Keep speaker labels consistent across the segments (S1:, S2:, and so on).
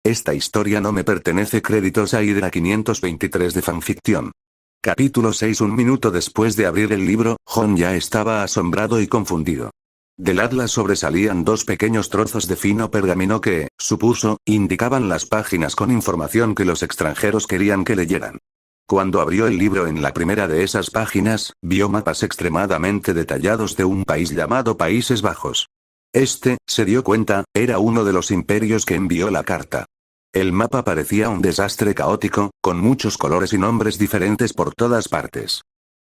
S1: Esta historia no me pertenece. Créditos a Hydra 523 de fanfiction. Capítulo 6. Un minuto después de abrir el libro, Jon ya estaba asombrado y confundido. Del atlas sobresalían dos pequeños trozos de fino pergamino que, supuso, indicaban las páginas con información que los extranjeros querían que leyeran. Cuando abrió el libro, en la primera de esas páginas, vio mapas extremadamente detallados de un país llamado Países Bajos. Se dio cuenta, era uno de los imperios que envió la carta. El mapa parecía un desastre caótico, con muchos colores y nombres diferentes por todas partes.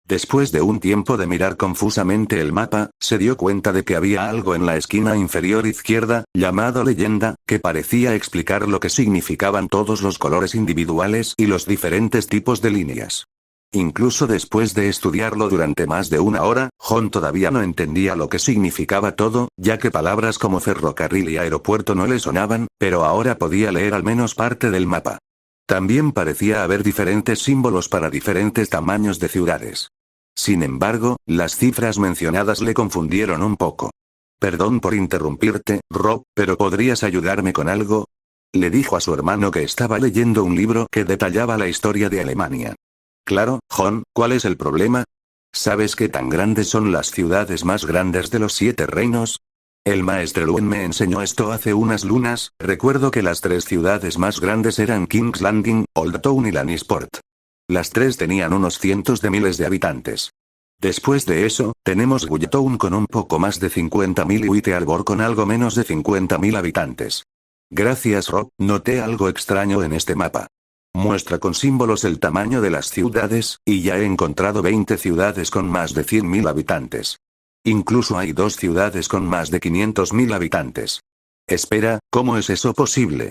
S1: Después de un tiempo de mirar confusamente el mapa, se dio cuenta de que había algo en la esquina inferior izquierda, llamado leyenda, que parecía explicar lo que significaban todos los colores individuales y los diferentes tipos de líneas. Incluso después de estudiarlo durante más de una hora, Jon todavía no entendía lo que significaba todo, ya que palabras como ferrocarril y aeropuerto no le sonaban, pero ahora podía leer al menos parte del mapa. También parecía haber diferentes símbolos para diferentes tamaños de ciudades. Sin embargo, las cifras mencionadas le confundieron un poco. «Perdón por interrumpirte, Rob, pero ¿podrías ayudarme con algo?», le dijo a su hermano, que estaba leyendo un libro que detallaba la historia de Alemania. «Claro, Jon, ¿cuál es el problema? ¿Sabes qué tan grandes son las ciudades más grandes de los 7 reinos? El maestro Luen me enseñó esto hace unas lunas. Recuerdo que las 3 ciudades más grandes eran King's Landing, Old Town y Lannisport. Las 3 tenían unos cientos de miles de habitantes. Después de eso, tenemos Gulletown con un poco más de 50.000 y White con algo menos de 50.000 habitantes. Gracias, Rob, noté algo extraño en este mapa. Muestra con símbolos el tamaño de las ciudades, y ya he encontrado 20 ciudades con más de 100.000 habitantes. Incluso hay 2 ciudades con más de 500.000 habitantes. Espera, ¿cómo es eso posible?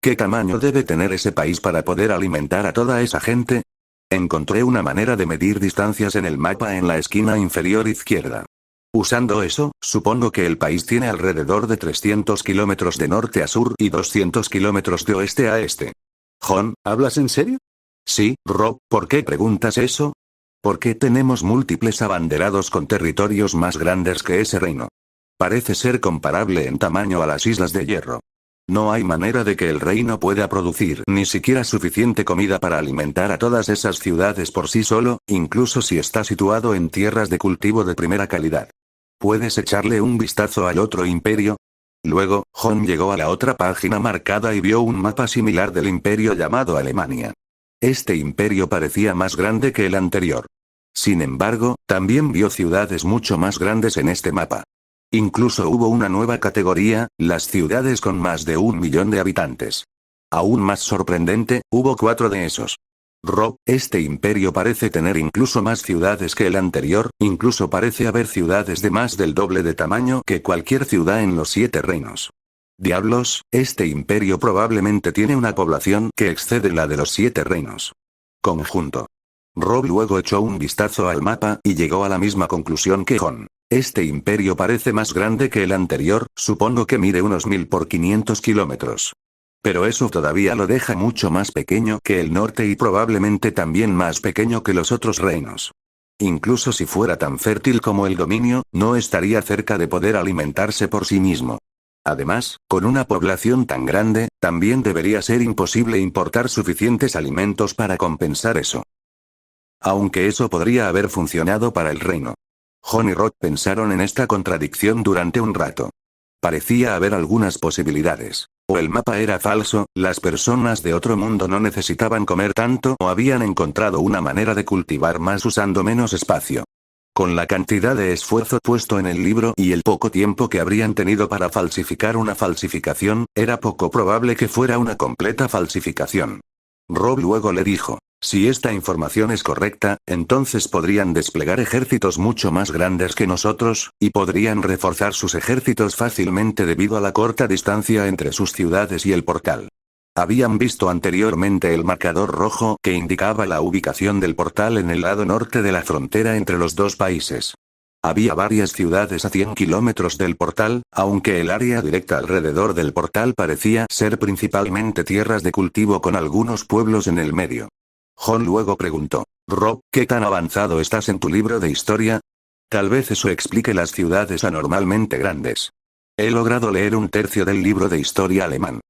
S1: ¿Qué tamaño debe tener ese país para poder alimentar a toda esa gente? Encontré una manera de medir distancias en el mapa en la esquina inferior izquierda. Usando eso, supongo que el país tiene alrededor de 300 kilómetros de norte a sur y 200 kilómetros de oeste a este. Jon, ¿hablas en serio? Sí, Rob, ¿por qué preguntas eso? Porque tenemos múltiples abanderados con territorios más grandes que ese reino. Parece ser comparable en tamaño a las Islas de Hierro. No hay manera de que el reino pueda producir ni siquiera suficiente comida para alimentar a todas esas ciudades por sí solo, incluso si está situado en tierras de cultivo de primera calidad. ¿Puedes echarle un vistazo al otro imperio? Luego, Jon llegó a la otra página marcada y vio un mapa similar del imperio llamado Alemania. Este imperio parecía más grande que el anterior. Sin embargo, también vio ciudades mucho más grandes en este mapa. Incluso hubo una nueva categoría, las ciudades con más de 1 millón de habitantes. Aún más sorprendente, hubo 4 de esos. Rob, este imperio parece tener incluso más ciudades que el anterior, incluso parece haber ciudades de más del doble de tamaño que cualquier ciudad en los 7 reinos. Diablos, este imperio probablemente tiene una población que excede la de los 7 reinos. Conjunto. Rob luego echó un vistazo al mapa y llegó a la misma conclusión que Jon. Este imperio parece más grande que el anterior, supongo que mide unos 1000 por 500 kilómetros. Pero eso todavía lo deja mucho más pequeño que el norte y probablemente también más pequeño que los otros reinos. Incluso si fuera tan fértil como el dominio, no estaría cerca de poder alimentarse por sí mismo. Además, con una población tan grande, también debería ser imposible importar suficientes alimentos para compensar eso. Aunque eso podría haber funcionado para el reino. Jon y Rod pensaron en esta contradicción durante un rato. Parecía haber algunas posibilidades. O el mapa era falso, las personas de otro mundo no necesitaban comer tanto o habían encontrado una manera de cultivar más usando menos espacio. Con la cantidad de esfuerzo puesto en el libro y el poco tiempo que habrían tenido para falsificar una falsificación, era poco probable que fuera una completa falsificación. Rob luego le dijo, si esta información es correcta, entonces podrían desplegar ejércitos mucho más grandes que nosotros, y podrían reforzar sus ejércitos fácilmente debido a la corta distancia entre sus ciudades y el portal. Habían visto anteriormente el marcador rojo que indicaba la ubicación del portal en el lado norte de la frontera entre los dos países. Había varias ciudades a 100 kilómetros del portal, aunque el área directa alrededor del portal parecía ser principalmente tierras de cultivo con algunos pueblos en el medio. Jon luego preguntó, Rob, ¿qué tan avanzado estás en tu libro de historia? Tal vez eso explique las ciudades anormalmente grandes. He logrado leer un tercio del libro de historia alemán.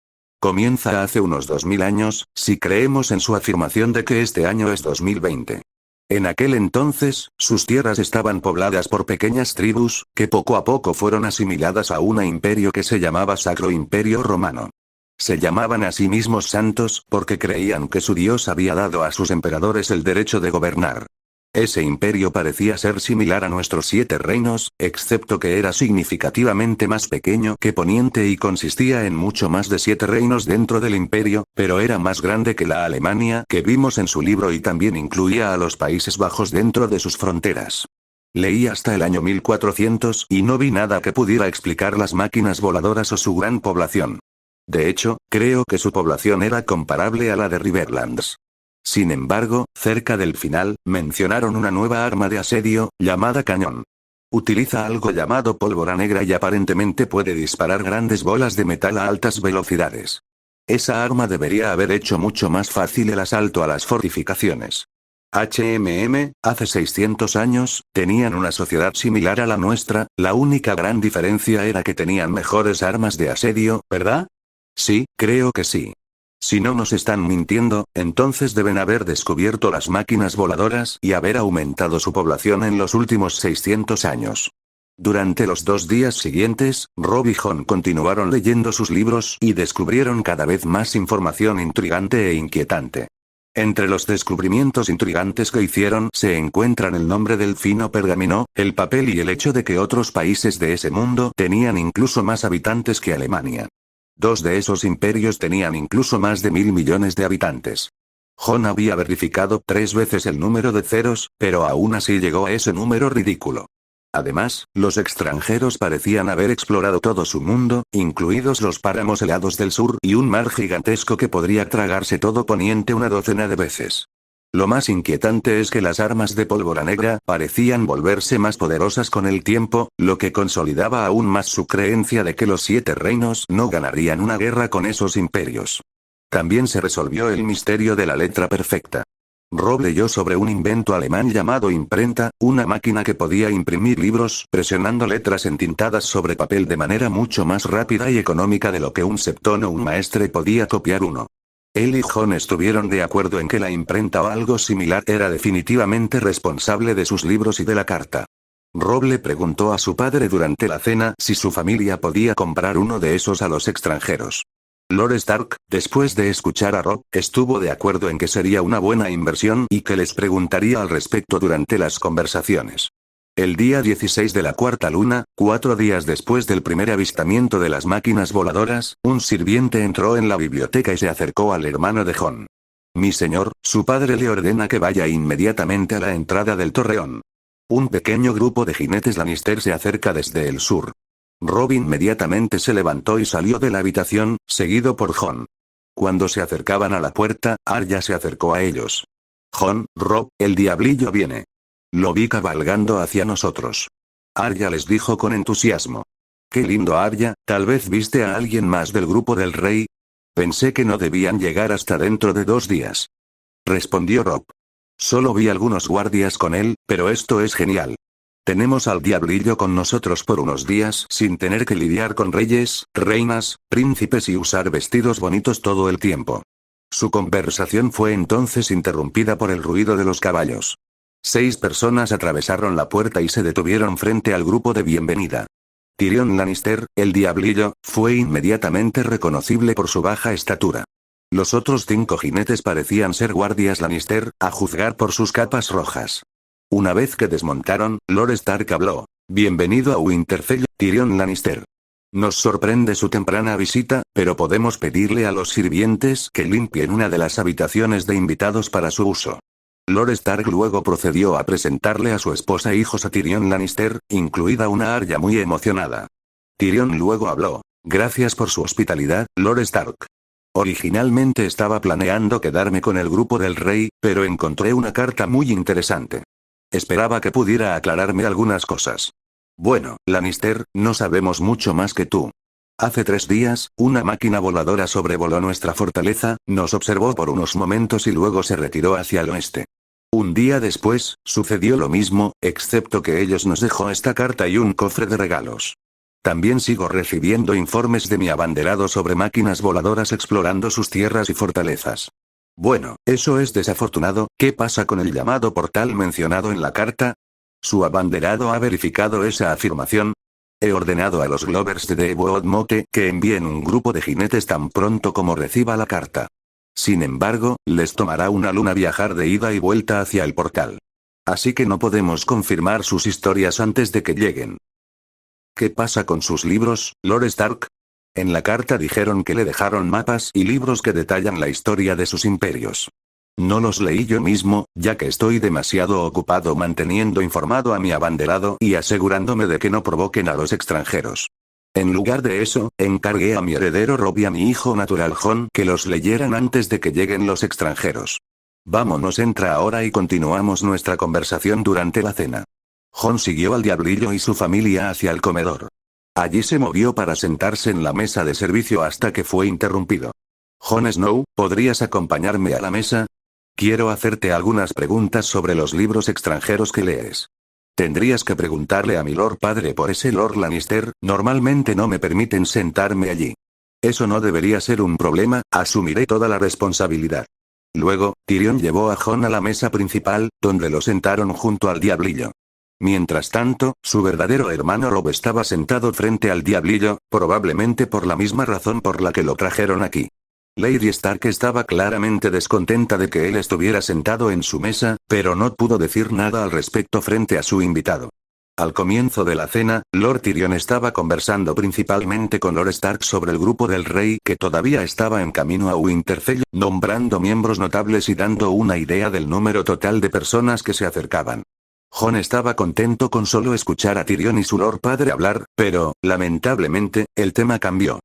S1: Comienza hace unos 2000 años, si creemos en su afirmación de que este año es 2020. En aquel entonces, sus tierras estaban pobladas por pequeñas tribus, que poco a poco fueron asimiladas a un imperio que se llamaba Sacro Imperio Romano. Se llamaban a sí mismos santos, porque creían que su Dios había dado a sus emperadores el derecho de gobernar. Ese imperio parecía ser similar a nuestros 7 reinos, excepto que era significativamente más pequeño que Poniente y consistía en mucho más de 7 reinos dentro del imperio, pero era más grande que la Alemania que vimos en su libro y también incluía a los Países Bajos dentro de sus fronteras. Leí hasta el año 1400 y no vi nada que pudiera explicar las máquinas voladoras o su gran población. De hecho, creo que su población era comparable a la de Riverlands. Sin embargo, cerca del final, mencionaron una nueva arma de asedio, llamada cañón. Utiliza algo llamado pólvora negra y aparentemente puede disparar grandes bolas de metal a altas velocidades. Esa arma debería haber hecho mucho más fácil el asalto a las fortificaciones. Hace 600 años, tenían una sociedad similar a la nuestra, la única gran diferencia era que tenían mejores armas de asedio, ¿verdad? Sí, creo que sí. Si no nos están mintiendo, entonces deben haber descubierto las máquinas voladoras y haber aumentado su población en los últimos 600 años. Durante los 2 días siguientes, Rob y John continuaron leyendo sus libros y descubrieron cada vez más información intrigante e inquietante. Entre los descubrimientos intrigantes que hicieron se encuentran el nombre del fino pergamino, el papel y el hecho de que otros países de ese mundo tenían incluso más habitantes que Alemania. 2 de esos imperios tenían incluso más de 1000 millones de habitantes. John había verificado 3 veces el número de ceros, pero aún así llegó a ese número ridículo. Además, los extranjeros parecían haber explorado todo su mundo, incluidos los páramos helados del sur y un mar gigantesco que podría tragarse todo Poniente una docena de veces. Lo más inquietante es que las armas de pólvora negra parecían volverse más poderosas con el tiempo, lo que consolidaba aún más su creencia de que los 7 reinos no ganarían una guerra con esos imperios. También se resolvió el misterio de la letra perfecta. Rob leyó sobre un invento alemán llamado imprenta, una máquina que podía imprimir libros presionando letras entintadas sobre papel de manera mucho más rápida y económica de lo que un septón o un maestre podía copiar uno. Él y John estuvieron de acuerdo en que la imprenta o algo similar era definitivamente responsable de sus libros y de la carta. Rob le preguntó a su padre durante la cena si su familia podía comprar uno de esos a los extranjeros. Lord Stark, después de escuchar a Rob, estuvo de acuerdo en que sería una buena inversión y que les preguntaría al respecto durante las conversaciones. El día 16 de la cuarta luna, 4 días después del primer avistamiento de las máquinas voladoras, un sirviente entró en la biblioteca y se acercó al hermano de John. Mi señor, su padre le ordena que vaya inmediatamente a la entrada del torreón. Un pequeño grupo de jinetes Lannister se acerca desde el sur. Rob inmediatamente se levantó y salió de la habitación, seguido por John. Cuando se acercaban a la puerta, Arya se acercó a ellos. John, Rob, el diablillo viene. Lo vi cabalgando hacia nosotros. Arya les dijo con entusiasmo. Qué lindo Arya, tal vez viste a alguien más del grupo del rey. Pensé que no debían llegar hasta dentro de 2 días. Respondió Rob. Solo vi algunos guardias con él, pero esto es genial. Tenemos al diablillo con nosotros por unos días sin tener que lidiar con reyes, reinas, príncipes y usar vestidos bonitos todo el tiempo. Su conversación fue entonces interrumpida por el ruido de los caballos. 6 personas atravesaron la puerta y se detuvieron frente al grupo de bienvenida. Tyrion Lannister, el diablillo, fue inmediatamente reconocible por su baja estatura. Los otros 5 jinetes parecían ser guardias Lannister, a juzgar por sus capas rojas. Una vez que desmontaron, Lord Stark habló. Bienvenido a Winterfell, Tyrion Lannister. Nos sorprende su temprana visita, pero podemos pedirle a los sirvientes que limpien una de las habitaciones de invitados para su uso. Lord Stark luego procedió a presentarle a su esposa e hijos a Tyrion Lannister, incluida una Arya muy emocionada. Tyrion luego habló. Gracias por su hospitalidad, Lord Stark. Originalmente estaba planeando quedarme con el grupo del rey, pero encontré una carta muy interesante. Esperaba que pudiera aclararme algunas cosas. Bueno, Lannister, no sabemos mucho más que tú. Hace 3 días, una máquina voladora sobrevoló nuestra fortaleza, nos observó por unos momentos y luego se retiró hacia el oeste. Un día después, sucedió lo mismo, excepto que ellos nos dejó esta carta y un cofre de regalos. También sigo recibiendo informes de mi abanderado sobre máquinas voladoras explorando sus tierras y fortalezas. Bueno, eso es desafortunado. ¿Qué pasa con el llamado portal mencionado en la carta? ¿Su abanderado ha verificado esa afirmación? He ordenado a los Glovers de Devout Mote que envíen un grupo de jinetes tan pronto como reciba la carta. Sin embargo, les tomará una luna viajar de ida y vuelta hacia el portal. Así que no podemos confirmar sus historias antes de que lleguen. ¿Qué pasa con sus libros, Lord Stark? En la carta dijeron que le dejaron mapas y libros que detallan la historia de sus imperios. No los leí yo mismo, ya que estoy demasiado ocupado manteniendo informado a mi abanderado y asegurándome de que no provoquen a los extranjeros. En lugar de eso, encargué a mi heredero Robb y a mi hijo natural Jon que los leyeran antes de que lleguen los extranjeros. Vámonos, entra ahora y continuamos nuestra conversación durante la cena. Jon siguió al diablillo y su familia hacia el comedor. Allí se movió para sentarse en la mesa de servicio hasta que fue interrumpido. Jon Snow, ¿podrías acompañarme a la mesa? Quiero hacerte algunas preguntas sobre los libros extranjeros que lees. Tendrías que preguntarle a mi Lord Padre por ese Lord Lannister, normalmente no me permiten sentarme allí. Eso no debería ser un problema, asumiré toda la responsabilidad. Luego, Tyrion llevó a Jon a la mesa principal, donde lo sentaron junto al diablillo. Mientras tanto, su verdadero hermano Robb estaba sentado frente al diablillo, probablemente por la misma razón por la que lo trajeron aquí. Lady Stark estaba claramente descontenta de que él estuviera sentado en su mesa, pero no pudo decir nada al respecto frente a su invitado. Al comienzo de la cena, Lord Tyrion estaba conversando principalmente con Lord Stark sobre el grupo del rey que todavía estaba en camino a Winterfell, nombrando miembros notables y dando una idea del número total de personas que se acercaban. Jon estaba contento con solo escuchar a Tyrion y su Lord Padre hablar, pero, lamentablemente, el tema cambió.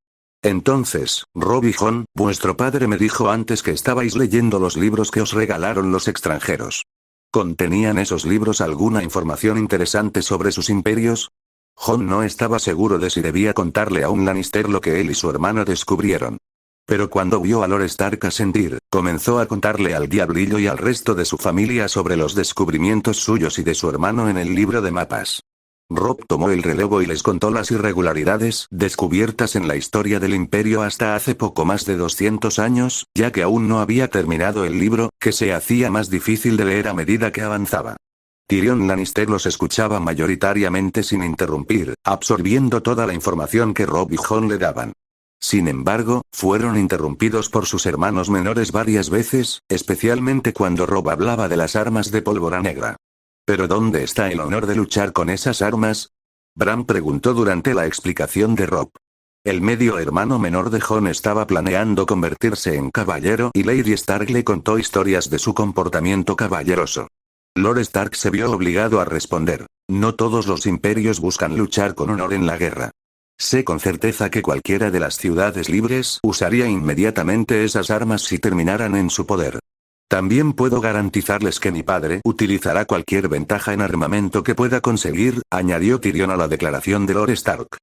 S1: Entonces, Robb y Jon, vuestro padre me dijo antes que estabais leyendo los libros que os regalaron los extranjeros. ¿Contenían esos libros alguna información interesante sobre sus imperios? Jon no estaba seguro de si debía contarle a un Lannister lo que él y su hermano descubrieron. Pero cuando vio a Lord Stark asentir, comenzó a contarle al diablillo y al resto de su familia sobre los descubrimientos suyos y de su hermano en el libro de mapas. Robb tomó el relevo y les contó las irregularidades descubiertas en la historia del imperio hasta hace poco más de 200 años, ya que aún no había terminado el libro, que se hacía más difícil de leer a medida que avanzaba. Tyrion Lannister los escuchaba mayoritariamente sin interrumpir, absorbiendo toda la información que Robb y Jon le daban. Sin embargo, fueron interrumpidos por sus hermanos menores varias veces, especialmente cuando Robb hablaba de las armas de pólvora negra. ¿Pero dónde está el honor de luchar con esas armas? Bran preguntó durante la explicación de Robb. El medio hermano menor de Jon estaba planeando convertirse en caballero y Lady Stark le contó historias de su comportamiento caballeroso. Lord Stark se vio obligado a responder. No todos los imperios buscan luchar con honor en la guerra. Sé con certeza que cualquiera de las ciudades libres usaría inmediatamente esas armas si terminaran en su poder. También puedo garantizarles que mi padre utilizará cualquier ventaja en armamento que pueda conseguir, añadió Tyrion a la declaración de Lord Stark.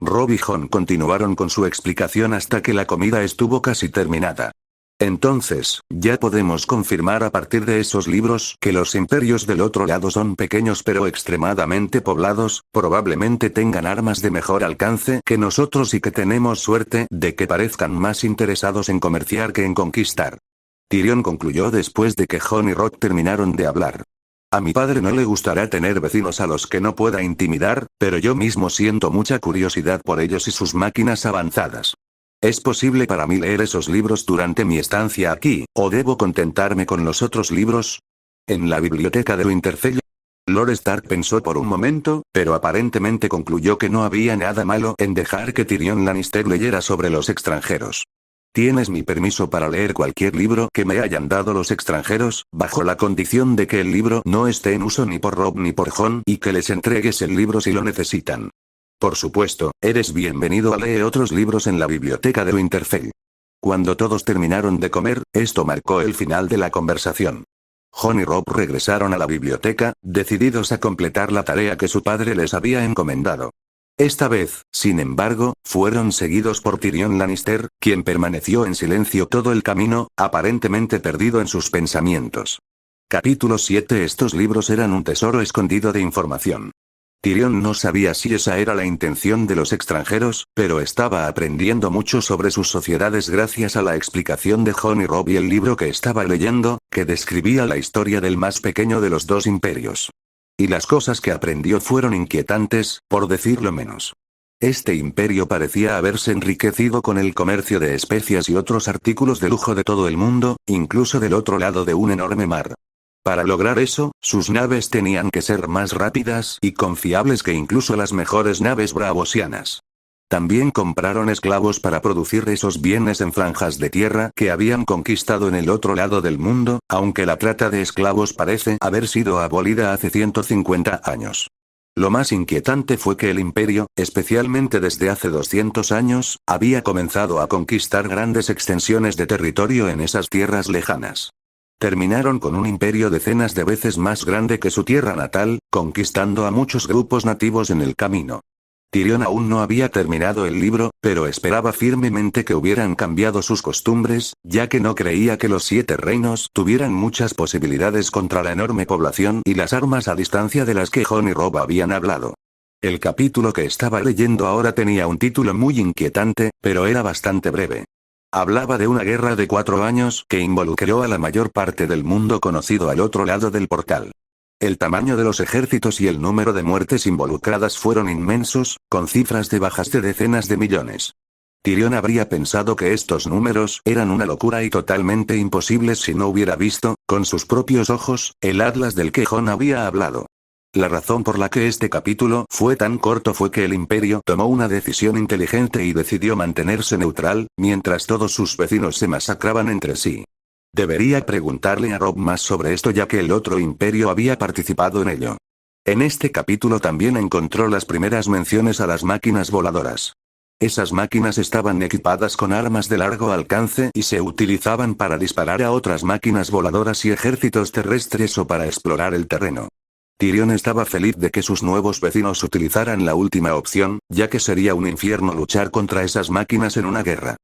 S1: Robb y Jon continuaron con su explicación hasta que la comida estuvo casi terminada. Entonces, ya podemos confirmar a partir de esos libros que los imperios del otro lado son pequeños pero extremadamente poblados, probablemente tengan armas de mejor alcance que nosotros y que tenemos suerte de que parezcan más interesados en comerciar que en conquistar. Tyrion concluyó después de que Jon y Robb terminaron de hablar. A mi padre no le gustará tener vecinos a los que no pueda intimidar, pero yo mismo siento mucha curiosidad por ellos y sus máquinas avanzadas. ¿Es posible para mí leer esos libros durante mi estancia aquí, o debo contentarme con los otros libros? ¿En la biblioteca de Winterfell? Lord Stark pensó por un momento, pero aparentemente concluyó que no había nada malo en dejar que Tyrion Lannister leyera sobre los extranjeros. Tienes mi permiso para leer cualquier libro que me hayan dado los extranjeros, bajo la condición de que el libro no esté en uso ni por Robb ni por Jon y que les entregues el libro si lo necesitan. Por supuesto, eres bienvenido a leer otros libros en la biblioteca de Winterfell. Cuando todos terminaron de comer, esto marcó el final de la conversación. Jon y Robb regresaron a la biblioteca, decididos a completar la tarea que su padre les había encomendado. Esta vez, sin embargo, fueron seguidos por Tyrion Lannister, quien permaneció en silencio todo el camino, aparentemente perdido en sus pensamientos. Capítulo 7. Estos libros eran un tesoro escondido de información. Tyrion no sabía si esa era la intención de los extranjeros, pero estaba aprendiendo mucho sobre sus sociedades gracias a la explicación de Jon y Robb y el libro que estaba leyendo, que describía la historia del más pequeño de los dos imperios. Y las cosas que aprendió fueron inquietantes, por decirlo menos. Este imperio parecía haberse enriquecido con el comercio de especias y otros artículos de lujo de todo el mundo, incluso del otro lado de un enorme mar. Para lograr eso, sus naves tenían que ser más rápidas y confiables que incluso las mejores naves braavosianas. También compraron esclavos para producir esos bienes en franjas de tierra que habían conquistado en el otro lado del mundo, aunque la trata de esclavos parece haber sido abolida hace 150 años. Lo más inquietante fue que el imperio, especialmente desde hace 200 años, había comenzado a conquistar grandes extensiones de territorio en esas tierras lejanas. Terminaron con un imperio decenas de veces más grande que su tierra natal, conquistando a muchos grupos nativos en el camino. Tyrion aún no había terminado el libro, pero esperaba firmemente que hubieran cambiado sus costumbres, ya que no creía que los 7 reinos tuvieran muchas posibilidades contra la enorme población y las armas a distancia de las que Jon y Robb habían hablado. El capítulo que estaba leyendo ahora tenía un título muy inquietante, pero era bastante breve. Hablaba de una guerra de 4 años que involucró a la mayor parte del mundo conocido al otro lado del portal. El tamaño de los ejércitos y el número de muertes involucradas fueron inmensos, con cifras de bajas de decenas de millones. Tyrion habría pensado que estos números eran una locura y totalmente imposibles si no hubiera visto, con sus propios ojos, el atlas del que Jon había hablado. La razón por la que este capítulo fue tan corto fue que el imperio tomó una decisión inteligente y decidió mantenerse neutral, mientras todos sus vecinos se masacraban entre sí. Debería preguntarle a Robb más sobre esto ya que el otro imperio había participado en ello. En este capítulo también encontró las primeras menciones a las máquinas voladoras. Esas máquinas estaban equipadas con armas de largo alcance y se utilizaban para disparar a otras máquinas voladoras y ejércitos terrestres o para explorar el terreno. Tyrion estaba feliz de que sus nuevos vecinos utilizaran la última opción, ya que sería un infierno luchar contra esas máquinas en una guerra.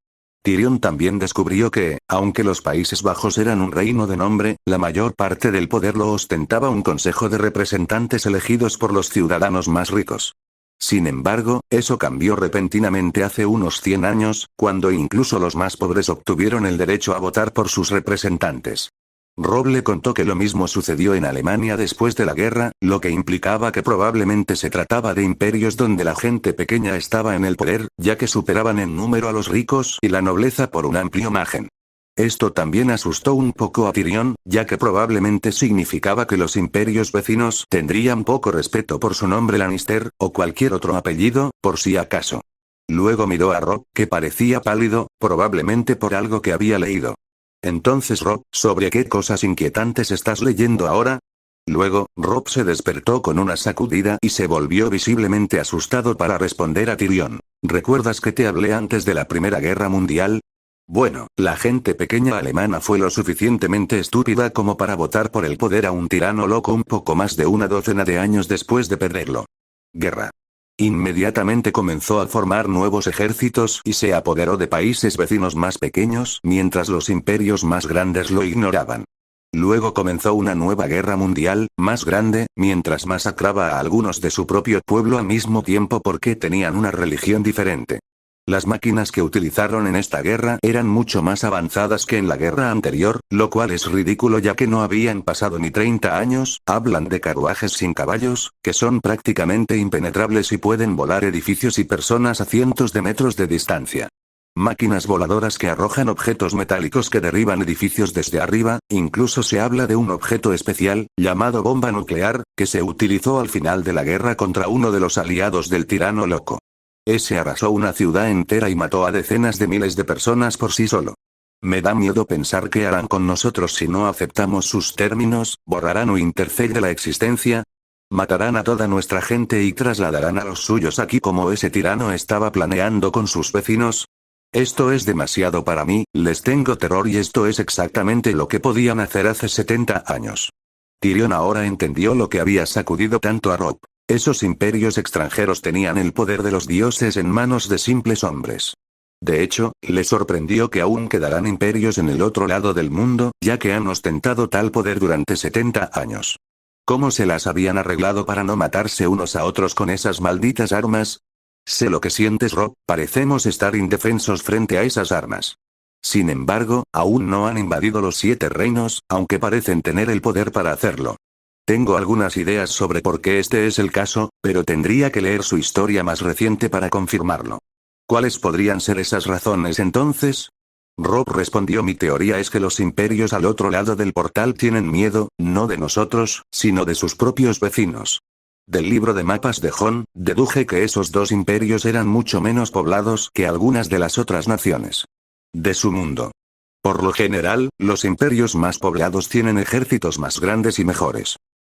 S1: Tyrion también descubrió que, aunque los Países Bajos eran un reino de nombre, la mayor parte del poder lo ostentaba un consejo de representantes elegidos por los ciudadanos más ricos. Sin embargo, eso cambió repentinamente hace unos 100 años, cuando incluso los más pobres obtuvieron el derecho a votar por sus representantes. Robb le contó que lo mismo sucedió en Alemania después de la guerra, lo que implicaba que probablemente se trataba de imperios donde la gente pequeña estaba en el poder, ya que superaban en número a los ricos y la nobleza por un amplio margen. Esto también asustó un poco a Tyrion, ya que probablemente significaba que los imperios vecinos tendrían poco respeto por su nombre Lannister, o cualquier otro apellido, por si acaso. Luego miró a Robb, que parecía pálido, probablemente por algo que había leído. Entonces Robb, ¿sobre qué cosas inquietantes estás leyendo ahora? Luego, Robb se despertó con una sacudida y se volvió visiblemente asustado para responder a Tyrion. ¿Recuerdas que te hablé antes de la Primera Guerra Mundial? Bueno, la gente pequeña alemana fue lo suficientemente estúpida como para votar por el poder a un tirano loco un poco más de una docena de años después de perderlo. Guerra. Inmediatamente comenzó a formar nuevos ejércitos y se apoderó de países vecinos más pequeños mientras los imperios más grandes lo ignoraban. Luego comenzó una nueva guerra mundial, más grande, mientras masacraba a algunos de su propio pueblo al mismo tiempo porque tenían una religión diferente. Las máquinas que utilizaron en esta guerra eran mucho más avanzadas que en la guerra anterior, lo cual es ridículo ya que no habían pasado ni 30 años, hablan de carruajes sin caballos, que son prácticamente impenetrables y pueden volar edificios y personas a cientos de metros de distancia. Máquinas voladoras que arrojan objetos metálicos que derriban edificios desde arriba, incluso se habla de un objeto especial, llamado bomba nuclear, que se utilizó al final de la guerra contra uno de los aliados del tirano loco. Ese arrasó una ciudad entera y mató a decenas de miles de personas por sí solo. Me da miedo pensar qué harán con nosotros si no aceptamos sus términos, borrarán Winterfell de la existencia. Matarán a toda nuestra gente y trasladarán a los suyos aquí como ese tirano estaba planeando con sus vecinos. Esto es demasiado para mí, les tengo terror y esto es exactamente lo que podían hacer hace 70 años. Tyrion ahora entendió lo que había sacudido tanto a Robb. Esos imperios extranjeros tenían el poder de los dioses en manos de simples hombres. De hecho, le sorprendió que aún quedarán imperios en el otro lado del mundo, ya que han ostentado tal poder durante 70 años. ¿Cómo se las habían arreglado para no matarse unos a otros con esas malditas armas? Sé lo que sientes, Rob, parecemos estar indefensos frente a esas armas. Sin embargo, aún no han invadido los 7 reinos, aunque parecen tener el poder para hacerlo. Tengo algunas ideas sobre por qué este es el caso, pero tendría que leer su historia más reciente para confirmarlo. ¿Cuáles podrían ser esas razones entonces? Rob respondió: mi teoría es que los imperios al otro lado del portal tienen miedo, no de nosotros, sino de sus propios vecinos. Del libro de mapas de Jon, deduje que esos 2 imperios eran mucho menos poblados que algunas de las otras naciones de su mundo. Por lo general, los imperios más poblados tienen ejércitos más grandes y mejores.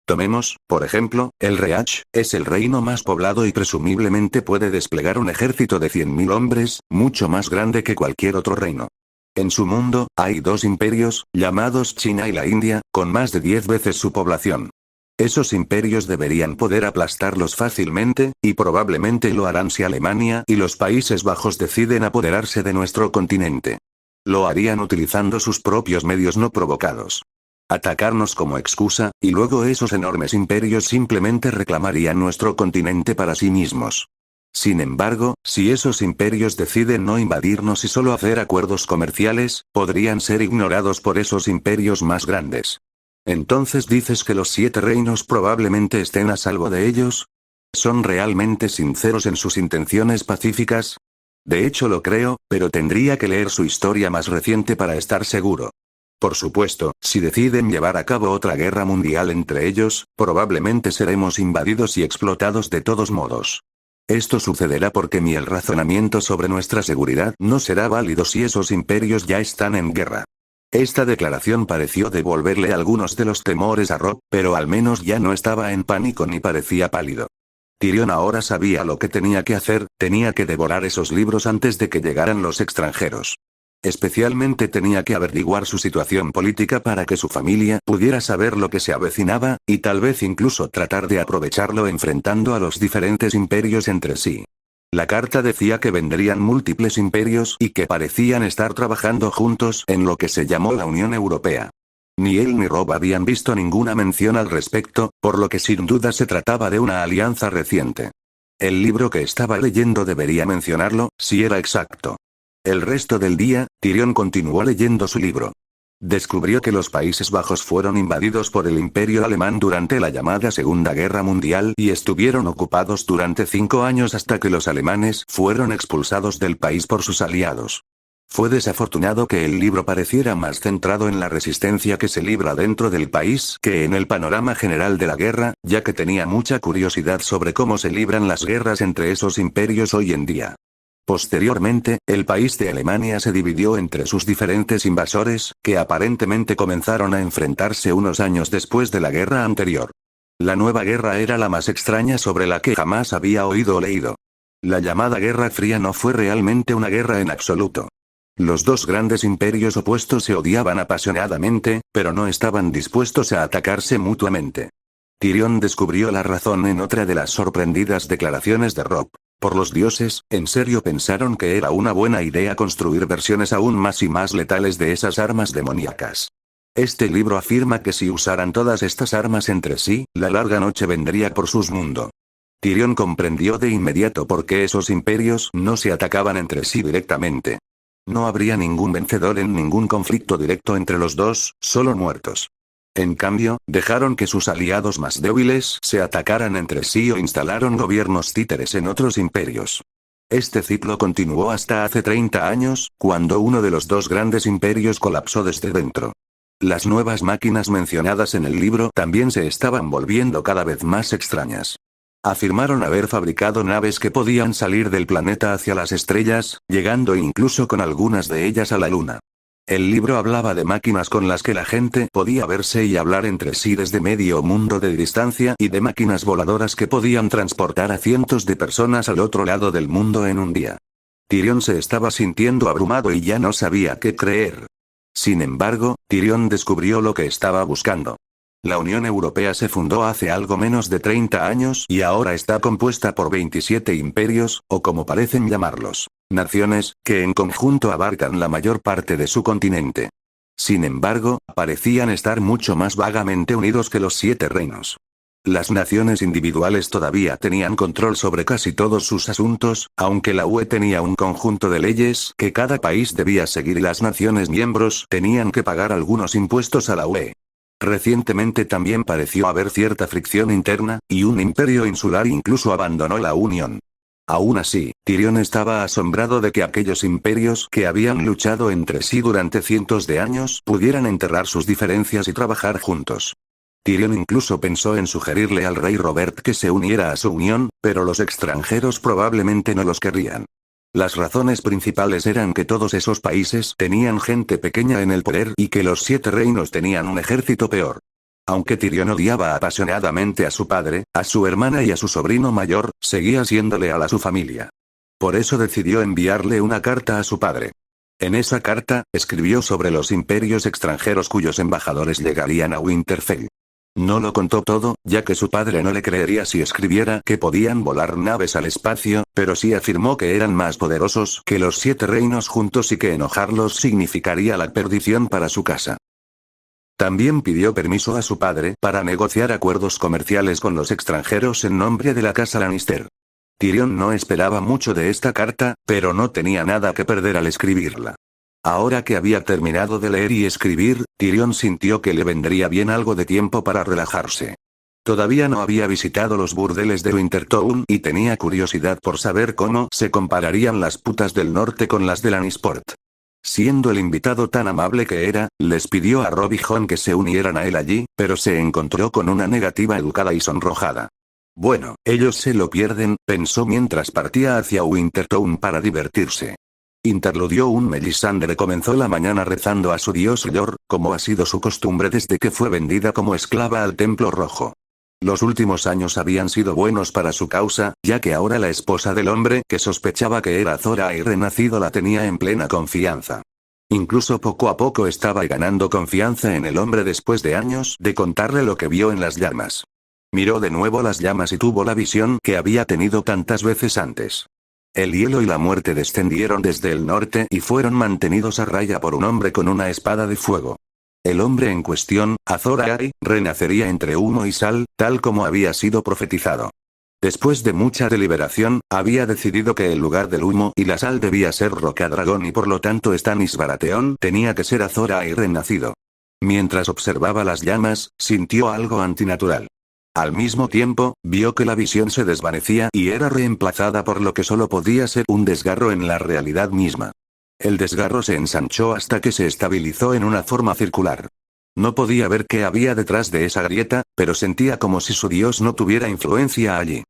S1: Tomemos, por ejemplo, el Reach, es el reino más poblado y presumiblemente puede desplegar un ejército de 100.000 hombres, mucho más grande que cualquier otro reino. En su mundo, hay 2 imperios, llamados China y la India, con más de 10 veces su población. Esos imperios deberían poder aplastarlos fácilmente, y probablemente lo harán si Alemania y los Países Bajos deciden apoderarse de nuestro continente. Lo harían utilizando sus propios medios no provocados. Atacarnos como excusa, y luego esos enormes imperios simplemente reclamarían nuestro continente para sí mismos. Sin embargo, si esos imperios deciden no invadirnos y solo hacer acuerdos comerciales, podrían ser ignorados por esos imperios más grandes. Entonces dices que los 7 reinos probablemente estén a salvo de ellos. ¿Son realmente sinceros en sus intenciones pacíficas? De hecho lo creo, pero tendría que leer su historia más reciente para estar seguro. Por supuesto, si deciden llevar a cabo otra guerra mundial entre ellos, probablemente seremos invadidos y explotados de todos modos. Esto sucederá porque el razonamiento sobre nuestra seguridad no será válido si esos imperios ya están en guerra. Esta declaración pareció devolverle algunos de los temores a Rob, pero al menos ya no estaba en pánico ni parecía pálido. Tyrion ahora sabía lo que tenía que hacer, tenía que devorar esos libros antes de que llegaran los extranjeros. Especialmente tenía que averiguar su situación política para que su familia pudiera saber lo que se avecinaba, y tal vez incluso tratar de aprovecharlo enfrentando a los diferentes imperios entre sí. La carta decía que vendrían múltiples imperios y que parecían estar trabajando juntos en lo que se llamó la Unión Europea. Ni él ni Rob habían visto ninguna mención al respecto, por lo que sin duda se trataba de una alianza reciente. El libro que estaba leyendo debería mencionarlo, si era exacto. El resto del día, Tyrion continuó leyendo su libro. Descubrió que los Países Bajos fueron invadidos por el Imperio Alemán durante la llamada Segunda Guerra Mundial y estuvieron ocupados durante 5 años hasta que los alemanes fueron expulsados del país por sus aliados. Fue desafortunado que el libro pareciera más centrado en la resistencia que se libra dentro del país que en el panorama general de la guerra, ya que tenía mucha curiosidad sobre cómo se libran las guerras entre esos imperios hoy en día. Posteriormente, el país de Alemania se dividió entre sus diferentes invasores, que aparentemente comenzaron a enfrentarse unos años después de la guerra anterior. La nueva guerra era la más extraña sobre la que jamás había oído o leído. La llamada Guerra Fría no fue realmente una guerra en absoluto. Los 2 grandes imperios opuestos se odiaban apasionadamente, pero no estaban dispuestos a atacarse mutuamente. Tyrion descubrió la razón en otra de las sorprendidas declaraciones de Rob. Por los dioses, ¿en serio pensaron que era una buena idea construir versiones aún más y más letales de esas armas demoníacas? Este libro afirma que si usaran todas estas armas entre sí, la larga noche vendría por sus mundos. Tyrion comprendió de inmediato por qué esos imperios no se atacaban entre sí directamente. No habría ningún vencedor en ningún conflicto directo entre los 2, solo muertos. En cambio, dejaron que sus aliados más débiles se atacaran entre sí o instalaron gobiernos títeres en otros imperios. Este ciclo continuó hasta hace 30 años, cuando uno de los 2 grandes imperios colapsó desde dentro. Las nuevas máquinas mencionadas en el libro también se estaban volviendo cada vez más extrañas. Afirmaron haber fabricado naves que podían salir del planeta hacia las estrellas, llegando incluso con algunas de ellas a la luna. El libro hablaba de máquinas con las que la gente podía verse y hablar entre sí desde medio mundo de distancia y de máquinas voladoras que podían transportar a cientos de personas al otro lado del mundo en un día. Tyrion se estaba sintiendo abrumado y ya no sabía qué creer. Sin embargo, Tyrion descubrió lo que estaba buscando. La Unión Europea se fundó hace algo menos de 30 años y ahora está compuesta por 27 imperios, o como parecen llamarlos, naciones, que en conjunto abarcan la mayor parte de su continente. Sin embargo, parecían estar mucho más vagamente unidos que los 7 reinos. Las naciones individuales todavía tenían control sobre casi todos sus asuntos, aunque la UE tenía un conjunto de leyes que cada país debía seguir y las naciones miembros tenían que pagar algunos impuestos a la UE. Recientemente también pareció haber cierta fricción interna, y un imperio insular incluso abandonó la Unión. Aún así, Tyrion estaba asombrado de que aquellos imperios que habían luchado entre sí durante cientos de años pudieran enterrar sus diferencias y trabajar juntos. Tyrion incluso pensó en sugerirle al rey Robert que se uniera a su unión, pero los extranjeros probablemente no los querrían. Las razones principales eran que todos esos países tenían gente pequeña en el poder y que los 7 reinos tenían un ejército peor. Aunque Tyrion odiaba apasionadamente a su padre, a su hermana y a su sobrino mayor, seguía siendo leal a su familia. Por eso decidió enviarle una carta a su padre. En esa carta, escribió sobre los imperios extranjeros cuyos embajadores llegarían a Winterfell. No lo contó todo, ya que su padre no le creería si escribiera que podían volar naves al espacio, pero sí afirmó que eran más poderosos que los 7 reinos juntos y que enojarlos significaría la perdición para su casa. También pidió permiso a su padre para negociar acuerdos comerciales con los extranjeros en nombre de la casa Lannister. Tyrion no esperaba mucho de esta carta, pero no tenía nada que perder al escribirla. Ahora que había terminado de leer y escribir, Tyrion sintió que le vendría bien algo de tiempo para relajarse. Todavía no había visitado los burdeles de Wintertown y tenía curiosidad por saber cómo se compararían las putas del norte con las de Lannisport. Siendo el invitado tan amable que era, les pidió a Robb y Jon que se unieran a él allí, pero se encontró con una negativa educada y sonrojada. Bueno, ellos se lo pierden, pensó mientras partía hacia Wintertown para divertirse. Interludió un Melisandre comenzó la mañana rezando a su dios Yor, como ha sido su costumbre desde que fue vendida como esclava al Templo Rojo. Los últimos años habían sido buenos para su causa, ya que ahora la esposa del hombre que sospechaba que era Azor Ahai renacido la tenía en plena confianza. Incluso poco a poco estaba ganando confianza en el hombre después de años de contarle lo que vio en las llamas. Miró de nuevo las llamas y tuvo la visión que había tenido tantas veces antes. El hielo y la muerte descendieron desde el norte y fueron mantenidos a raya por un hombre con una espada de fuego. El hombre en cuestión, Azor Ahai, renacería entre humo y sal, tal como había sido profetizado. Después de mucha deliberación, había decidido que el lugar del humo y la sal debía ser Rocadragón y por lo tanto Stannis Baratheon tenía que ser Azor Ahai renacido. Mientras observaba las llamas, sintió algo antinatural. Al mismo tiempo, vio que la visión se desvanecía y era reemplazada por lo que solo podía ser un desgarro en la realidad misma. El desgarro se ensanchó hasta que se estabilizó en una forma circular. No podía ver qué había detrás de esa grieta, pero sentía como si su dios no tuviera influencia allí.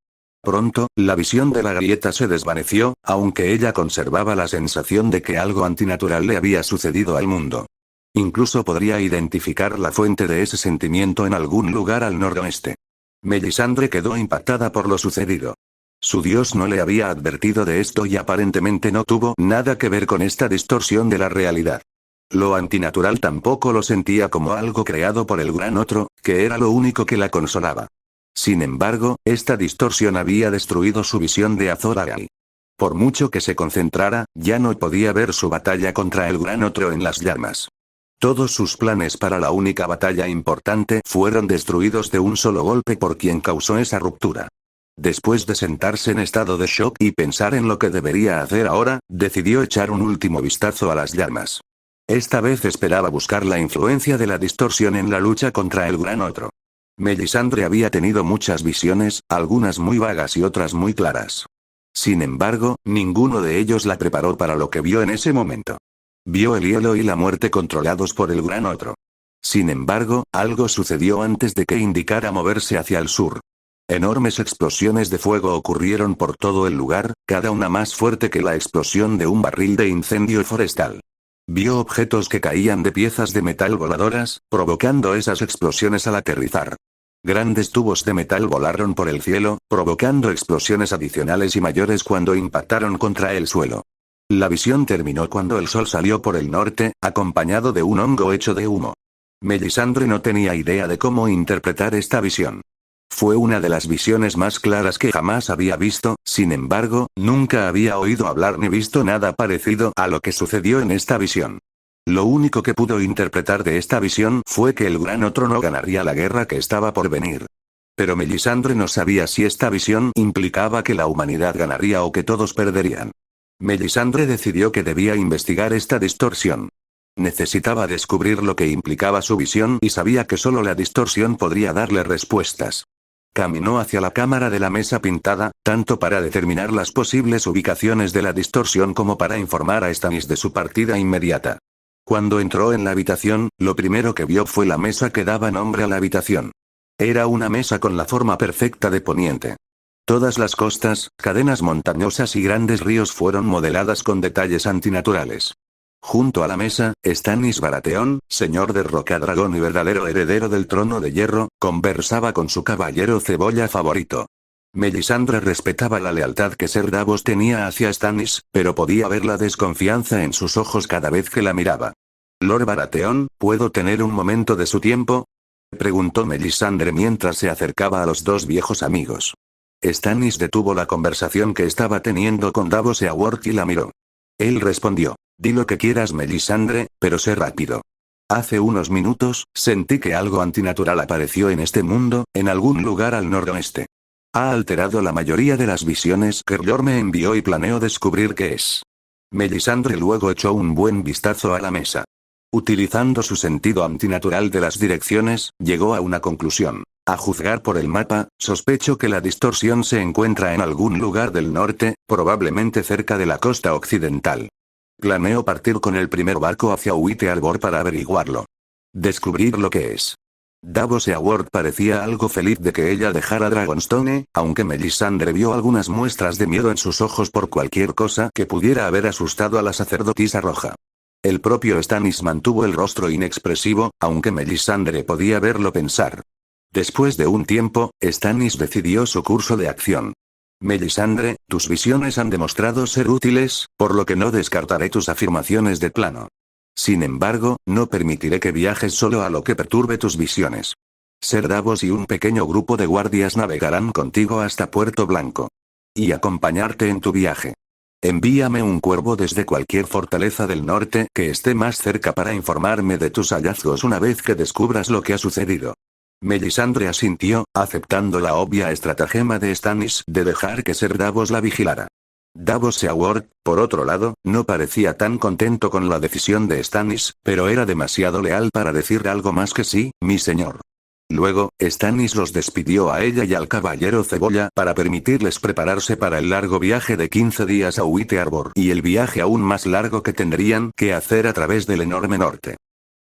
S1: Pronto, la visión de la grieta se desvaneció, aunque ella conservaba la sensación de que algo antinatural le había sucedido al mundo. Incluso podría identificar la fuente de ese sentimiento en algún lugar al noroeste. Melisandre quedó impactada por lo sucedido. Su dios no le había advertido de esto y aparentemente no tuvo nada que ver con esta distorsión de la realidad. Lo antinatural tampoco lo sentía como algo creado por el gran otro, que era lo único que la consolaba. Sin embargo, esta distorsión había destruido su visión de Azor Ahai. Por mucho que se concentrara, ya no podía ver su batalla contra el gran otro en las llamas. Todos sus planes para la única batalla importante fueron destruidos de un solo golpe por quien causó esa ruptura. Después de sentarse en estado de shock y pensar en lo que debería hacer ahora, decidió echar un último vistazo a las llamas. Esta vez esperaba buscar la influencia de la distorsión en la lucha contra el gran otro. Melisandre había tenido muchas visiones, algunas muy vagas y otras muy claras. Sin embargo, ninguno de ellos la preparó para lo que vio en ese momento. Vio el hielo y la muerte controlados por el gran otro. Sin embargo, algo sucedió antes de que indicara moverse hacia el sur. Enormes explosiones de fuego ocurrieron por todo el lugar, cada una más fuerte que la explosión de un barril de incendio forestal. Vio objetos que caían de piezas de metal voladoras, provocando esas explosiones al aterrizar. Grandes tubos de metal volaron por el cielo, provocando explosiones adicionales y mayores cuando impactaron contra el suelo. La visión terminó cuando el sol salió por el norte, acompañado de un hongo hecho de humo. Melisandre no tenía idea de cómo interpretar esta visión. Fue una de las visiones más claras que jamás había visto, sin embargo, nunca había oído hablar ni visto nada parecido a lo que sucedió en esta visión. Lo único que pudo interpretar de esta visión fue que el Gran Otro no ganaría la guerra que estaba por venir. Pero Melisandre no sabía si esta visión implicaba que la humanidad ganaría o que todos perderían. Melisandre decidió que debía investigar esta distorsión. Necesitaba descubrir lo que implicaba su visión y sabía que solo la distorsión podría darle respuestas. Caminó hacia la cámara de la mesa pintada, tanto para determinar las posibles ubicaciones de la distorsión como para informar a Stannis de su partida inmediata. Cuando entró en la habitación, lo primero que vio fue la mesa que daba nombre a la habitación. Era una mesa con la forma perfecta de poniente. Todas las costas, cadenas montañosas y grandes ríos fueron modeladas con detalles antinaturales. Junto a la mesa, Stannis Baratheon, señor de Rocadragón y verdadero heredero del trono de hierro, conversaba con su caballero cebolla favorito. Melisandre respetaba la lealtad que Ser Davos tenía hacia Stannis, pero podía ver la desconfianza en sus ojos cada vez que la miraba. «Lord Baratheon, ¿puedo tener un momento de su tiempo?», preguntó Melisandre mientras se acercaba a los dos viejos amigos. Stannis detuvo la conversación que estaba teniendo con Davos Seaworth y la miró. Él respondió: «Di lo que quieras, Melisandre, pero sé rápido. Hace unos minutos, sentí que algo antinatural apareció en este mundo, en algún lugar al noroeste. Ha alterado la mayoría de las visiones que R'hllor me envió y planeo descubrir qué es». Melisandre luego echó un buen vistazo a la mesa. Utilizando su sentido antinatural de las direcciones, llegó a una conclusión. A juzgar por el mapa, sospecho que la distorsión se encuentra en algún lugar del norte, probablemente cerca de la costa occidental. Planeo partir con el primer barco hacia White Harbor para averiguarlo. Descubrir lo que es. Davos Seaworth parecía algo feliz de que ella dejara Dragonstone, aunque Melisandre vio algunas muestras de miedo en sus ojos por cualquier cosa que pudiera haber asustado a la sacerdotisa roja. El propio Stannis mantuvo el rostro inexpresivo, aunque Melisandre podía verlo pensar. Después de un tiempo, Stannis decidió su curso de acción. Melisandre, tus visiones han demostrado ser útiles, por lo que no descartaré tus afirmaciones de plano. Sin embargo, no permitiré que viajes solo a lo que perturbe tus visiones. Ser Davos y un pequeño grupo de guardias navegarán contigo hasta Puerto Blanco. Y acompañarte en tu viaje. Envíame un cuervo desde cualquier fortaleza del norte que esté más cerca para informarme de tus hallazgos una vez que descubras lo que ha sucedido. Melisandre asintió, aceptando la obvia estratagema de Stannis de dejar que Ser Davos la vigilara. Davos Seaworth, por otro lado, no parecía tan contento con la decisión de Stannis, pero era demasiado leal para decir algo más que sí, mi señor. Luego, Stannis los despidió a ella y al caballero Cebolla para permitirles prepararse para el largo viaje de 15 días a White Harbor y el viaje aún más largo que tendrían que hacer a través del enorme norte.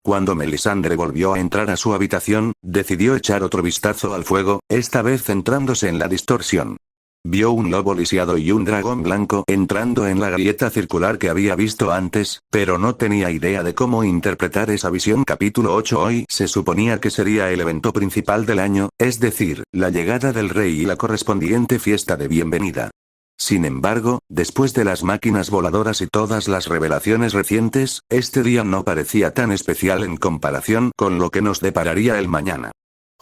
S1: Cuando Melisandre volvió a entrar a su habitación, decidió echar otro vistazo al fuego, esta vez centrándose en la distorsión. Vio un lobo lisiado y un dragón blanco entrando en la grieta circular que había visto antes, pero no tenía idea de cómo interpretar esa visión. Capítulo 8. Hoy se suponía que sería el evento principal del año, es decir, la llegada del rey y la correspondiente fiesta de bienvenida. Sin embargo, después de las máquinas voladoras y todas las revelaciones recientes, este día no parecía tan especial en comparación con lo que nos depararía el mañana.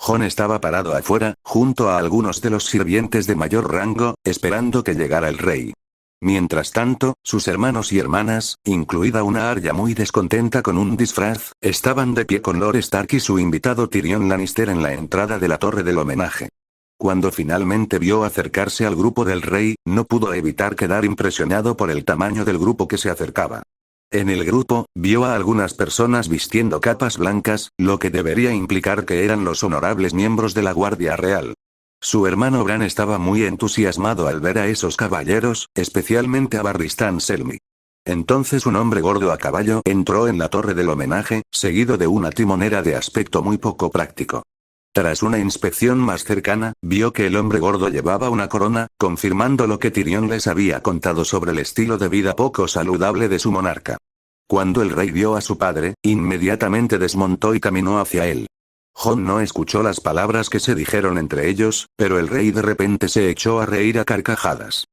S1: Jon estaba parado afuera, junto a algunos de los sirvientes de mayor rango, esperando que llegara el rey. Mientras tanto, sus hermanos y hermanas, incluida una Arya muy descontenta con un disfraz, estaban de pie con Lord Stark y su invitado Tyrion Lannister en la entrada de la torre del homenaje. Cuando finalmente vio acercarse al grupo del rey, no pudo evitar quedar impresionado por el tamaño del grupo que se acercaba. En el grupo, vio a algunas personas vistiendo capas blancas, lo que debería implicar que eran los honorables miembros de la Guardia Real. Su hermano Bran estaba muy entusiasmado al ver a esos caballeros, especialmente a Barristan Selmy. Entonces un hombre gordo a caballo entró en la torre del homenaje, seguido de una timonera de aspecto muy poco práctico. Tras una inspección más cercana, vio que el hombre gordo llevaba una corona, confirmando lo que Tyrion les había contado sobre el estilo de vida poco saludable de su monarca. Cuando el rey vio a su padre, inmediatamente desmontó y caminó hacia él. Jon no escuchó las palabras que se dijeron entre ellos, pero el rey de repente se echó a reír a carcajadas.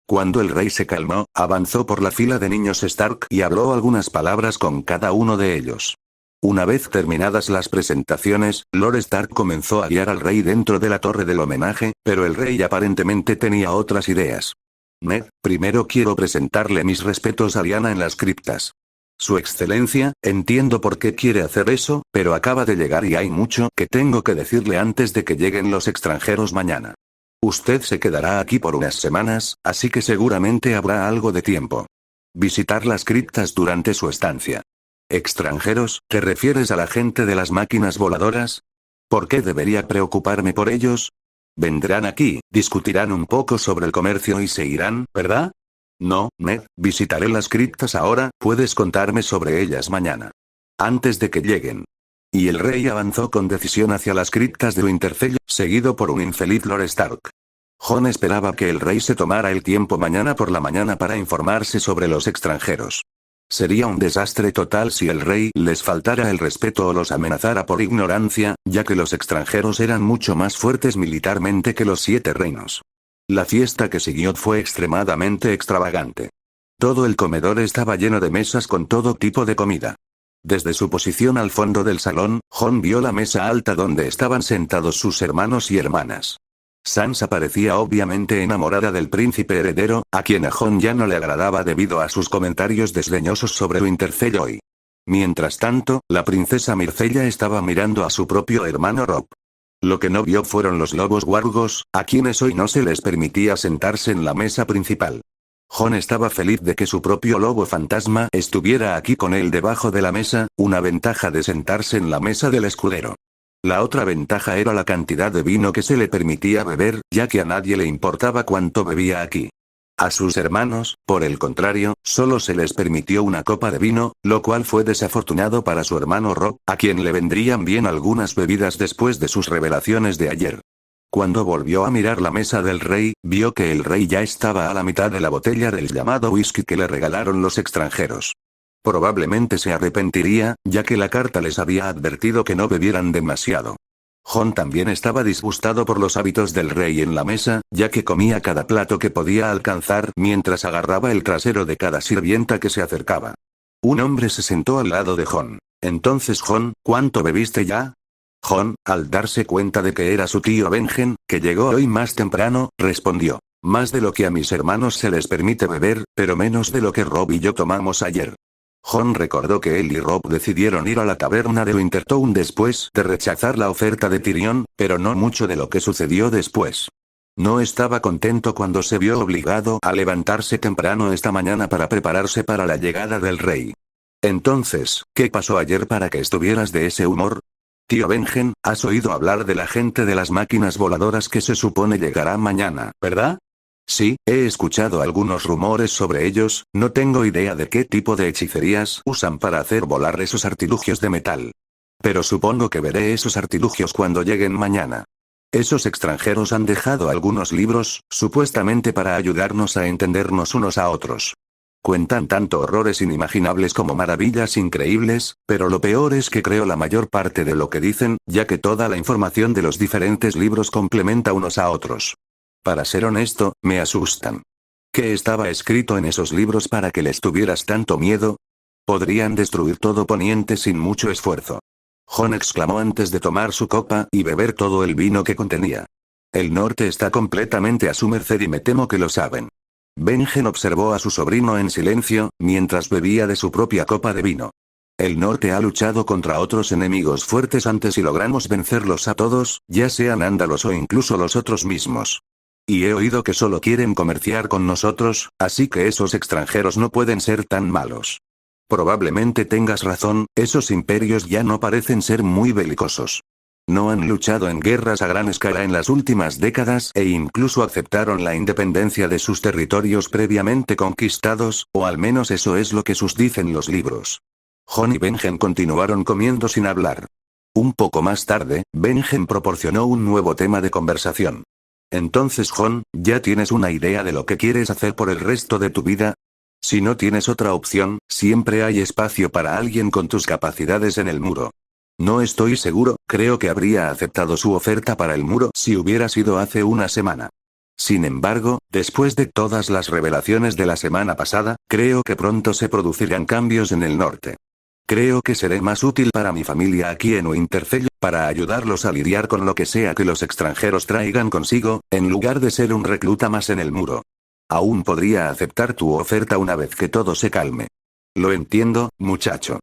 S1: Cuando el rey se calmó, avanzó por la fila de niños Stark y habló algunas palabras con cada uno de ellos. Una vez terminadas las presentaciones, Lord Stark comenzó a guiar al rey dentro de la torre del homenaje, pero el rey aparentemente tenía otras ideas. Ned, primero quiero presentarle mis respetos a Lyanna en las criptas. Su excelencia, entiendo por qué quiere hacer eso, pero acaba de llegar y hay mucho que tengo que decirle antes de que lleguen los extranjeros mañana. Usted se quedará aquí por unas semanas, así que seguramente habrá algo de tiempo. Visitar las criptas durante su estancia. ¿Extranjeros? ¿Te refieres a la gente de las máquinas voladoras? ¿Por qué debería preocuparme por ellos? Vendrán aquí, discutirán un poco sobre el comercio y se irán, ¿verdad? No, Ned, visitaré las criptas ahora, puedes contarme sobre ellas mañana. Antes de que lleguen. Y el rey avanzó con decisión hacia las criptas de Winterfell, seguido por un infeliz Lord Stark. Jon esperaba que el rey se tomara el tiempo mañana por la mañana para informarse sobre los extranjeros. Sería un desastre total si el rey les faltara el respeto o los amenazara por ignorancia, ya que los extranjeros eran mucho más fuertes militarmente que los 7 reinos. La fiesta que siguió fue extremadamente extravagante. Todo el comedor estaba lleno de mesas con todo tipo de comida. Desde su posición al fondo del salón, Jon vio la mesa alta donde estaban sentados sus hermanos y hermanas. Sansa parecía obviamente enamorada del príncipe heredero, a quien a Jon ya no le agradaba debido a sus comentarios desdeñosos sobre Winterfell hoy. Mientras tanto, la princesa Myrcella estaba mirando a su propio hermano Robb. Lo que no vio fueron los lobos wargos, a quienes hoy no se les permitía sentarse en la mesa principal. Jon estaba feliz de que su propio lobo fantasma estuviera aquí con él debajo de la mesa, una ventaja de sentarse en la mesa del escudero. La otra ventaja era la cantidad de vino que se le permitía beber, ya que a nadie le importaba cuánto bebía aquí. A sus hermanos, por el contrario, solo se les permitió una copa de vino, lo cual fue desafortunado para su hermano Robb, a quien le vendrían bien algunas bebidas después de sus revelaciones de ayer. Cuando volvió a mirar la mesa del rey, vio que el rey ya estaba a la mitad de la botella del llamado whisky que le regalaron los extranjeros. Probablemente se arrepentiría, ya que la carta les había advertido que no bebieran demasiado. Jon también estaba disgustado por los hábitos del rey en la mesa, ya que comía cada plato que podía alcanzar mientras agarraba el trasero de cada sirvienta que se acercaba. Un hombre se sentó al lado de Jon. Entonces Jon, ¿cuánto bebiste ya? Jon, al darse cuenta de que era su tío Benjen, que llegó hoy más temprano, respondió. Más de lo que a mis hermanos se les permite beber, pero menos de lo que Robb y yo tomamos ayer. Jon recordó que él y Robb decidieron ir a la taberna de Wintertown después de rechazar la oferta de Tyrion, pero no mucho de lo que sucedió después. No estaba contento cuando se vio obligado a levantarse temprano esta mañana para prepararse para la llegada del rey. Entonces, ¿qué pasó ayer para que estuvieras de ese humor? Tío Benjen, has oído hablar de la gente de las máquinas voladoras que se supone llegará mañana, ¿verdad? Sí, he escuchado algunos rumores sobre ellos, no tengo idea de qué tipo de hechicerías usan para hacer volar esos artilugios de metal. Pero supongo que veré esos artilugios cuando lleguen mañana. Esos extranjeros han dejado algunos libros, supuestamente para ayudarnos a entendernos unos a otros. Cuentan tanto horrores inimaginables como maravillas increíbles, pero lo peor es que creo la mayor parte de lo que dicen, ya que toda la información de los diferentes libros complementa unos a otros. Para ser honesto, me asustan. ¿Qué estaba escrito en esos libros para que les tuvieras tanto miedo? Podrían destruir todo Poniente sin mucho esfuerzo. Jon exclamó antes de tomar su copa y beber todo el vino que contenía. El norte está completamente a su merced y me temo que lo saben. Benjen observó a su sobrino en silencio, mientras bebía de su propia copa de vino. El norte ha luchado contra otros enemigos fuertes antes y logramos vencerlos a todos, ya sean ándalos o incluso los otros mismos. Y he oído que solo quieren comerciar con nosotros, así que esos extranjeros no pueden ser tan malos. Probablemente tengas razón, esos imperios ya no parecen ser muy belicosos. No han luchado en guerras a gran escala en las últimas décadas e incluso aceptaron la independencia de sus territorios previamente conquistados, o al menos eso es lo que dicen los libros. Jon y Benjen continuaron comiendo sin hablar. Un poco más tarde, Benjen proporcionó un nuevo tema de conversación. Entonces Jon, ¿ya tienes una idea de lo que quieres hacer por el resto de tu vida? Si no tienes otra opción, siempre hay espacio para alguien con tus capacidades en el muro. No estoy seguro, creo que habría aceptado su oferta para el muro si hubiera sido hace una semana. Sin embargo, después de todas las revelaciones de la semana pasada, creo que pronto se producirán cambios en el norte. Creo que seré más útil para mi familia aquí en Winterfell, para ayudarlos a lidiar con lo que sea que los extranjeros traigan consigo, en lugar de ser un recluta más en el muro. Aún podría aceptar tu oferta una vez que todo se calme. Lo entiendo, muchacho.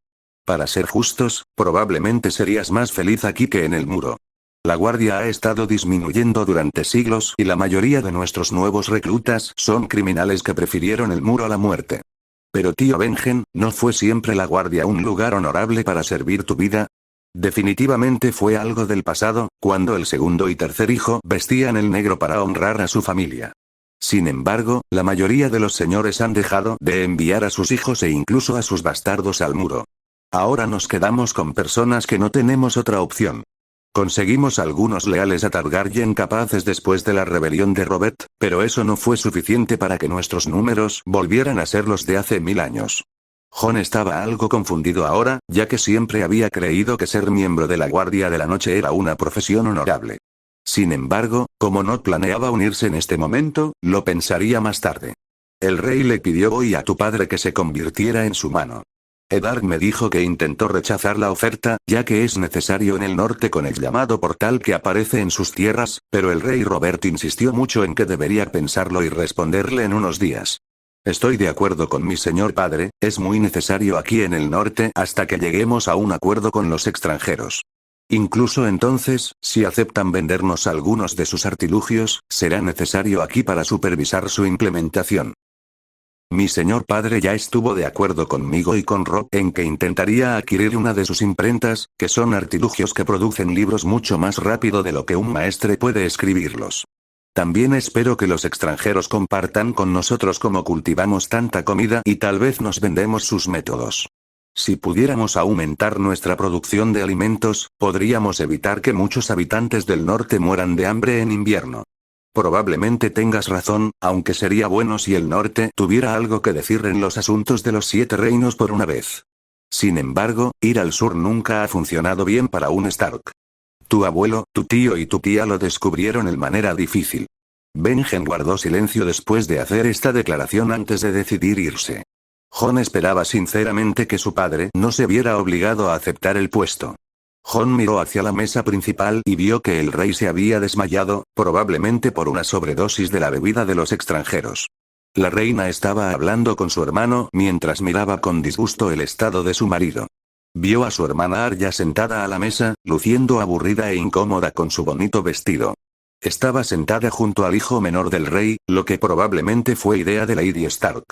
S1: Para ser justos, probablemente serías más feliz aquí que en el muro. La guardia ha estado disminuyendo durante siglos y la mayoría de nuestros nuevos reclutas son criminales que prefirieron el muro a la muerte. Pero tío Benjen, ¿no fue siempre la guardia un lugar honorable para servir tu vida? Definitivamente fue algo del pasado, cuando el segundo y tercer hijo vestían el negro para honrar a su familia. Sin embargo, la mayoría de los señores han dejado de enviar a sus hijos e incluso a sus bastardos al muro. Ahora nos quedamos con personas que no tenemos otra opción. Conseguimos algunos leales a Targaryen capaces después de la rebelión de Robert, pero eso no fue suficiente para que nuestros números volvieran a ser los de hace 1000 años. Jon estaba algo confundido ahora, ya que siempre había creído que ser miembro de la Guardia de la Noche era una profesión honorable. Sin embargo, como no planeaba unirse en este momento, lo pensaría más tarde. El rey le pidió hoy a tu padre que se convirtiera en su mano. Eddard me dijo que intentó rechazar la oferta, ya que es necesario en el norte con el llamado portal que aparece en sus tierras, pero el rey Robert insistió mucho en que debería pensarlo y responderle en unos días. Estoy de acuerdo con mi señor padre, es muy necesario aquí en el norte hasta que lleguemos a un acuerdo con los extranjeros. Incluso entonces, si aceptan vendernos algunos de sus artilugios, será necesario aquí para supervisar su implementación. Mi señor padre ya estuvo de acuerdo conmigo y con Rob en que intentaría adquirir una de sus imprentas, que son artilugios que producen libros mucho más rápido de lo que un maestre puede escribirlos. También espero que los extranjeros compartan con nosotros cómo cultivamos tanta comida y tal vez nos vendemos sus métodos. Si pudiéramos aumentar nuestra producción de alimentos, podríamos evitar que muchos habitantes del norte mueran de hambre en invierno. Probablemente tengas razón, aunque sería bueno si el norte tuviera algo que decir en los asuntos de los 7 reinos por una vez. Sin embargo, ir al sur nunca ha funcionado bien para un Stark. Tu abuelo, tu tío y tu tía lo descubrieron de manera difícil. Benjen guardó silencio después de hacer esta declaración antes de decidir irse. Jon esperaba sinceramente que su padre no se viera obligado a aceptar el puesto. Jon miró hacia la mesa principal y vio que el rey se había desmayado, probablemente por una sobredosis de la bebida de los extranjeros. La reina estaba hablando con su hermano mientras miraba con disgusto el estado de su marido. Vio a su hermana Arya sentada a la mesa, luciendo aburrida e incómoda con su bonito vestido. Estaba sentada junto al hijo menor del rey, lo que probablemente fue idea de Lady Stark.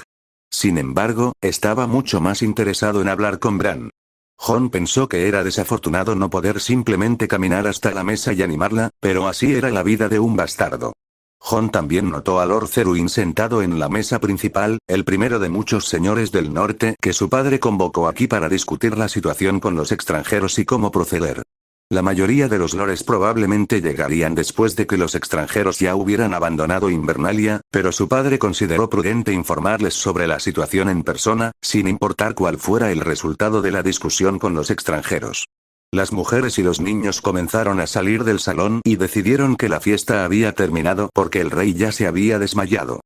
S1: Sin embargo, estaba mucho más interesado en hablar con Bran. Jon pensó que era desafortunado no poder simplemente caminar hasta la mesa y animarla, pero así era la vida de un bastardo. Jon también notó a Lord Cerwyn sentado en la mesa principal, el primero de muchos señores del norte que su padre convocó aquí para discutir la situación con los extranjeros y cómo proceder. La mayoría de los lores probablemente llegarían después de que los extranjeros ya hubieran abandonado Invernalia, pero su padre consideró prudente informarles sobre la situación en persona, sin importar cuál fuera el resultado de la discusión con los extranjeros. Las mujeres y los niños comenzaron a salir del salón y decidieron que la fiesta había terminado porque el rey ya se había desmayado.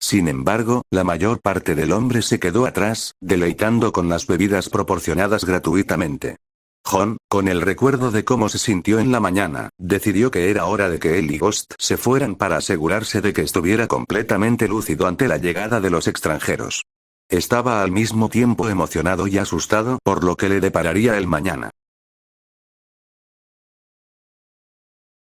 S1: Sin embargo, la mayor parte del hombre se quedó atrás, deleitando con las bebidas proporcionadas gratuitamente. Jon, con el recuerdo de cómo se sintió en la mañana, decidió que era hora de que él y Ghost se fueran para asegurarse de que estuviera completamente lúcido ante la llegada de los extranjeros. Estaba al mismo tiempo emocionado y asustado por lo que le depararía el mañana.